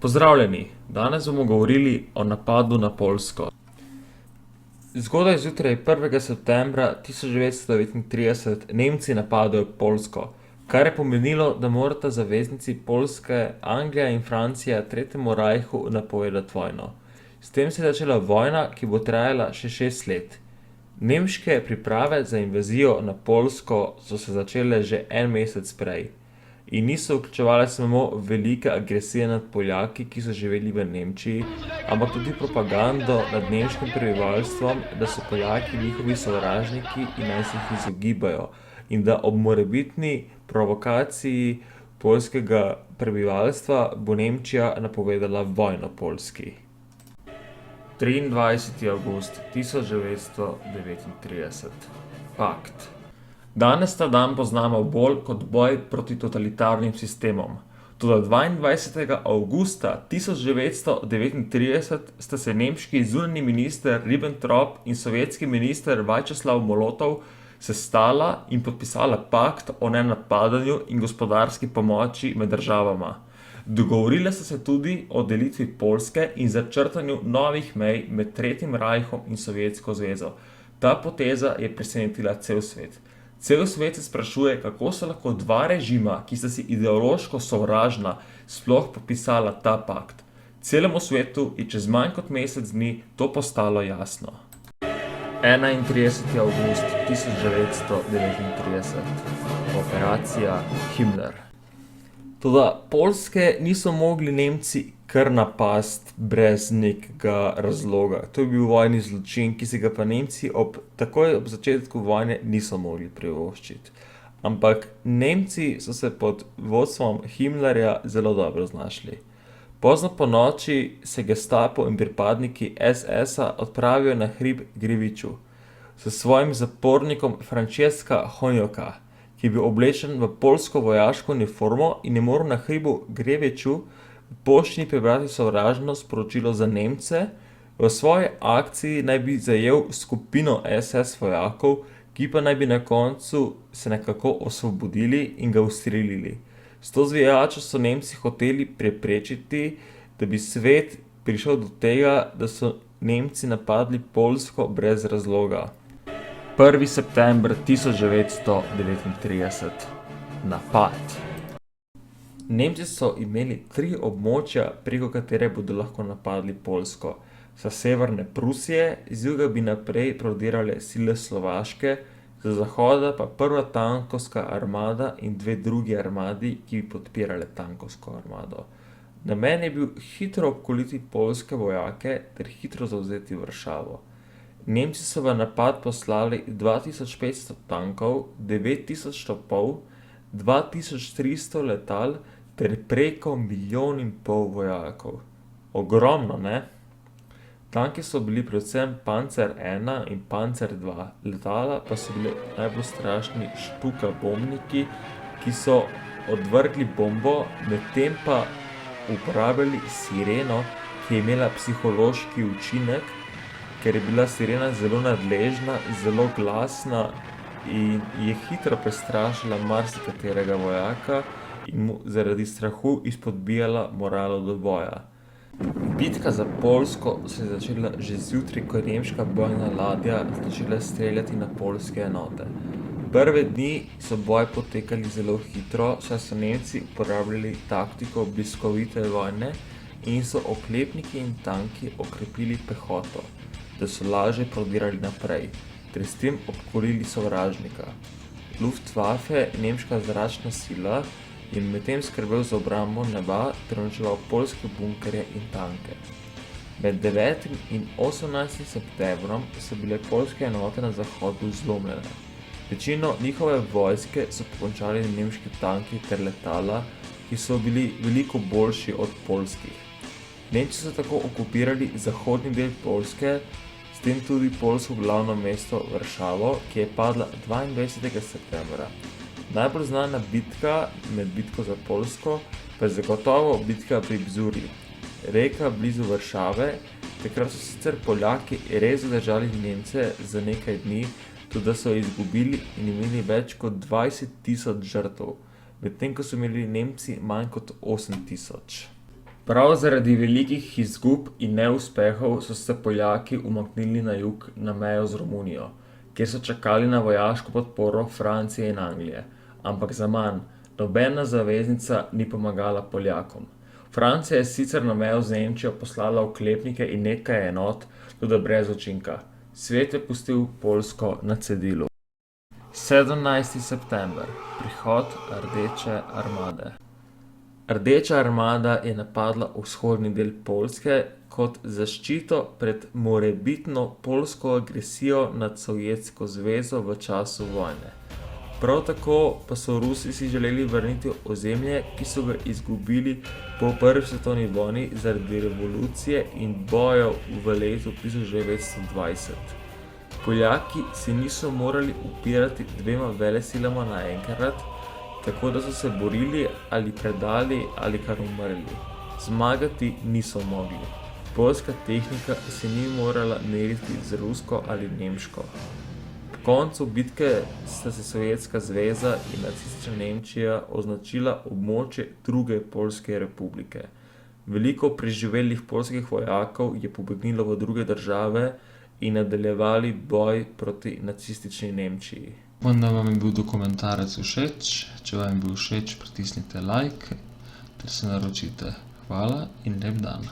Pozdravljeni, danes bomo govorili o napadu na Poljsko. Zgodaj zjutraj 1. septembra 1939 Nemci napadajo Poljsko, kar je pomenilo, da morata zaveznici Poljske, Anglija in Francija Tretjemu rajhu napovedati vojno. S tem se je začela vojna, ki bo trajala še 6 let. Nemške priprave za invazijo na Poljsko so se začele že en mesec prej. In niso vključevale samo velike agresije nad Poljaki, ki so živeli v Nemčiji, ampak tudi propagando nad nemškim prebivalstvom, da so Poljaki njihovi sovražniki in naj se jih izogibajo, in da ob morebitni provokaciji poljskega prebivalstva bo Nemčija napovedala vojno Poljski. 23. avgust 1939. Pakt. Danes ta dan poznamo bolj kot boj proti totalitarnim sistemom. Toda 22. avgusta 1939 sta se nemški zunanji minister Ribbentrop in sovjetski minister Vjačeslav Molotov sestala in podpisala pakt o nenapadanju in gospodarski pomoči med državama. Dogovorile sta se tudi o delitvi Poljske in začrtanju novih mej med Tretjim rajhom in Sovjetsko zvezo. Ta poteza je presenetila cel svet. Cel svet se sprašuje, kako so lahko dva režima, ki sta si ideološko sovražna, sploh podpisala ta pakt. Celemu svetu je čez manj kot mesec dni to postalo jasno. 31. avgust 1939. Operacija Himmler. Toda Poljske niso mogli Nemci kar napasti brez nekega razloga. To je bil vojni zločin, ki si ga pa Nemci takoj ob začetku vojne niso mogli privoščiti. Ampak Nemci so se pod vodstvom Himmlerja zelo dobro znašli. Pozno ponoči se gestapo in pripadniki SS-a odpravijo na hrib Griviču s svojim zapornikom Francesca Honjaka, ki je bil oblečen v poljsko vojaško uniformo in je moral na hribu Griviču v pošti prebrati sovražno sporočilo za Nemce. V svoji akciji naj bi zajel skupino SS vojakov, ki pa naj bi na koncu se nekako osvobodili in ga ustrelili. S to zvijačo so Nemci hoteli preprečiti, da bi svet prišel do tega, da so Nemci napadli Poljsko brez razloga. 1. september 1939. Napad. Nemci so imeli 3 območja, preko katere bodo lahko napadli Poljsko. Sa severne Prusije, z juga bi naprej prodirale sile Slovaške, z zahoda pa prva tankovska armada in 2 drugi armadi, ki bi podpirale tankovsko armado. Namen je bil hitro obkoliti poljske vojake ter hitro zavzeti Varšavo. Nemci so v napad poslali 2500 tankov, 9000 topov, 2300 letal ter preko 1,5 milijona vojakov. Ogromno, ne? Tanki so bili predvsem Panzer I in Panzer II, letala pa so bili najbolj strašni Stuka bombniki, ki so odvrgli bombo, medtem pa uporabljali sireno, ki je imela psihološki učinek, ker je bila sirena zelo nadležna, zelo glasna in je hitro prestrašila marsikaterega vojaka in mu zaradi strahu izpodbijala moralo do boja. Bitka za Poljsko se je začela že zjutraj, ko je nemška bojna ladja začela streljati na poljske enote. Prve dni so boji potekali zelo hitro, saj so Nemci uporabljali taktiko bliskovite vojne in so oklepniki in tanki okrepili pehoto, da so lažje prodirali naprej, ter s tem obkolili sovražnika. Luftwaffe, nemška zračna sila, je medtem skrbel za obrambo neba ter uničeval poljske bunkerje in tanke. Med 9. in 18. septembrom so bile poljske enote na zahodu zlomljene. Večino njihove vojske so pokončali nemški tanki ter letala, ki so bili veliko boljši od poljskih. Nemci so tako okupirali zahodni del Poljske, s tem tudi poljsko glavno mesto Varšavo, ki je padla 22. septembra. Najbolj znana bitka med bitko za Poljsko pa je zagotovo bitka pri Bzuri, reka blizu Varšave. Takrat so sicer Poljaki res zadržali Nemce za nekaj dni, tudi so izgubili in imeli več kot 20.000 žrtev, medtem ko so imeli Nemci manj kot 8.000. Prav zaradi velikih izgub in neuspehov so se Poljaki umaknili na jug na mejo z Romunijo, kjer so čakali na vojaško podporo Francije in Anglije, ampak zaman, nobena zaveznica ni pomagala Poljakom. Francija je sicer na mejo z Nemčijo poslala oklepnike in nekaj enot, toda brez učinka. Svet je pustil Poljsko na cedilu. 17. september. Prihod Rdeče armade. Rdeča armada je napadla vzhodni del Poljske kot zaščito pred morebitno poljsko agresijo nad Sovjetsko zvezo v času vojne. Prav tako pa so Rusi si želeli vrniti ozemlje, ki so ga izgubili po prvi svetovni vojni zaradi revolucije in bojev v letu 1920. Poljaki se niso morali upirati dvema velesilama naenkrat, tako da so se borili ali predali ali kar umrli. Zmagati niso mogli. Poljska tehnika se ni morala meriti z rusko ali nemško. Po koncu bitke sta se Sovjetska zveza in nacistična Nemčija označila območje druge Poljske republike. Veliko preživelih poljskih vojakov je pobegnilo v druge države in nadaljevali boj proti nacistični Nemčiji. Upam, da vam je bil dokumentarec všeč. Če vam je bil všeč, pritisnite like ter se naročite. Hvala in lep dan.